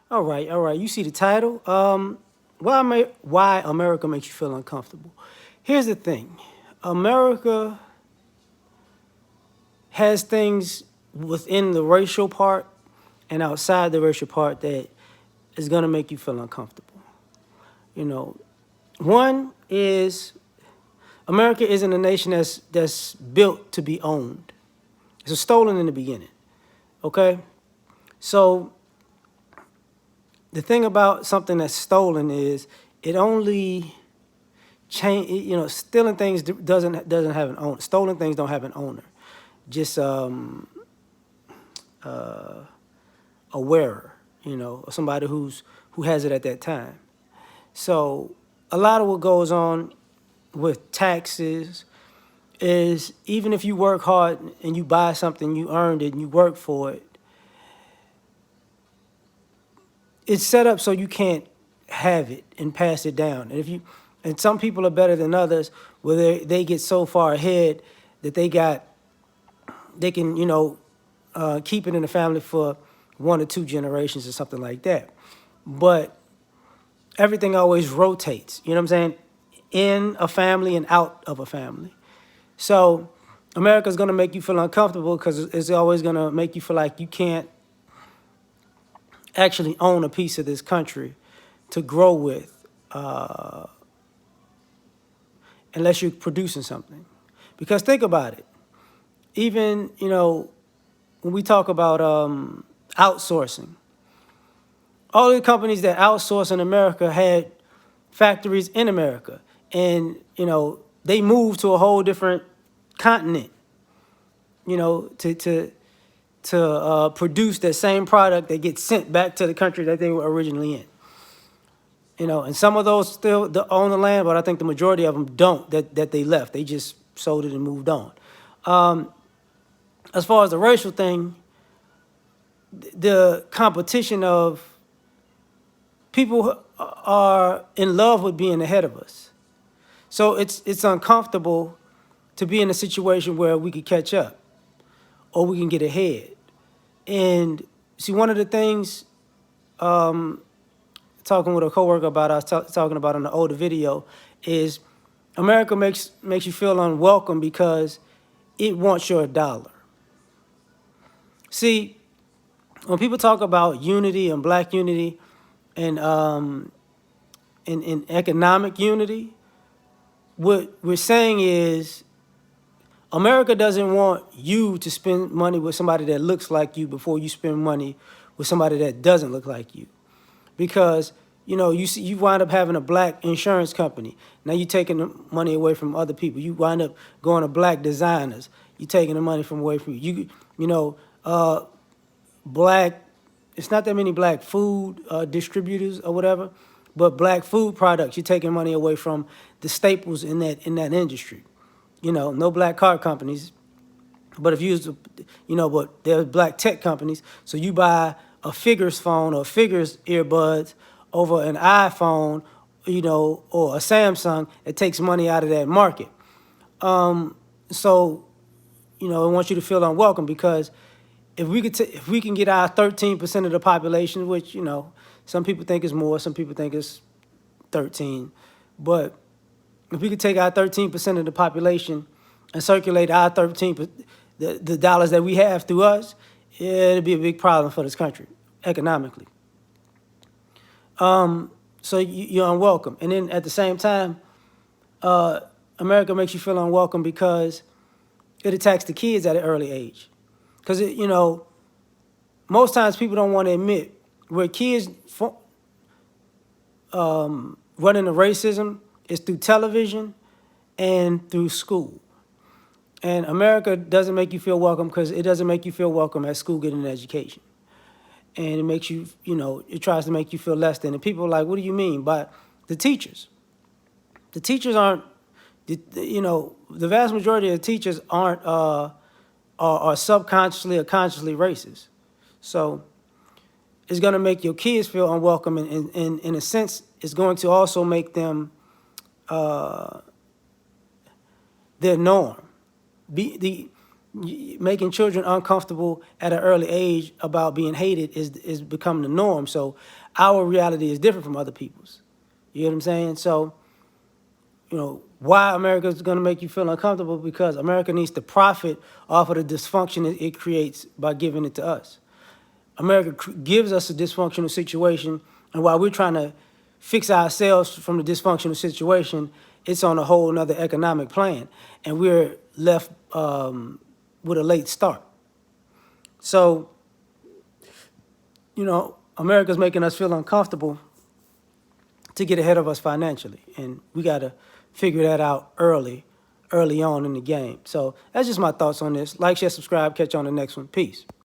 All right. You see the title. Why America makes you feel uncomfortable. Here's the thing. America has things within the racial part and outside the racial part that is gonna make you feel uncomfortable. You know, one is America isn't a nation that's built to be owned. It's stolen in the beginning. Okay? So the thing about something that's stolen is it only change. Stealing things doesn't have an owner. Stolen things don't have an owner. Just uh, a wearer. Or somebody who has it at that time. So a lot of what goes on with taxes is even if you work hard and you buy something, you earned it and you work for it, it's set up so you can't have it and pass it down. And some people are better than others, where they get so far ahead that they can keep it in the family for 1 or 2 generations or something like that. But everything always rotates. You know what I'm saying? In a family and out of a family. So America's gonna make you feel uncomfortable because it's always gonna make you feel like you can't actually own a piece of this country to grow with, unless you're producing something. Because think about it. Even when we talk about outsourcing, all the companies that outsource in America had factories in America, and they moved to a whole different continent, to produce that same product that gets sent back to the country that they were originally in. And some of those still own the land, but I think the majority of them don't. That they left, they just sold it and moved on. As far as the racial thing, the competition of people who are in love with being ahead of us. So it's uncomfortable to be in a situation where we could catch up or we can get ahead. And see, one of the things, talking with a coworker about, I was talking about in the older video, is America makes you feel unwelcome because it wants your dollar. See, when people talk about unity and black unity and in economic unity, what we're saying is America doesn't want you to spend money with somebody that looks like you before you spend money with somebody that doesn't look like you. Because you wind up having a black insurance company. Now you're taking the money away from other people. You wind up going to black designers. You're taking the money from away from you. Black. It's not that many black food distributors or whatever, but black food products. You're taking money away from the staples in that industry. No black car companies, but if you use, but there's black tech companies. So you buy a Figures phone or Figures earbuds over an iPhone, or a Samsung, it takes money out of that market. So, I want you to feel unwelcome because if we can get our 13% of the population, which some people think is more, some people think it's 13, but if we could take our 13% of the population and circulate our 13%, the dollars that we have through us, it'd be a big problem for this country economically. So you're unwelcome. And then at the same time, America makes you feel unwelcome because it attacks the kids at an early age. Because, most times people don't want to admit where kids run into racism is through television and through school. And America doesn't make you feel welcome because it doesn't make you feel welcome at school getting an education. And it makes you, it tries to make you feel less than. And people are like, what do you mean? By the teachers. The teachers aren't, the vast majority of the teachers aren't, are subconsciously or consciously racist. So it's going to make your kids feel unwelcome. And in a sense, it's going to also make them their norm. Making children uncomfortable at an early age about being hated is becoming the norm. So our reality is different from other people's. You know what I'm saying? So, why America is going to make you feel uncomfortable? Because America needs to profit off of the dysfunction it creates by giving it to us. America gives us a dysfunctional situation, and while we're trying to fix ourselves from the dysfunctional situation, it's on a whole nother economic plan, and we're left with a late start. So, America's making us feel uncomfortable to get ahead of us financially, and we got to figure that out early on in the game. So that's just my thoughts on this. Like, share, subscribe. Catch you on the next one. Peace.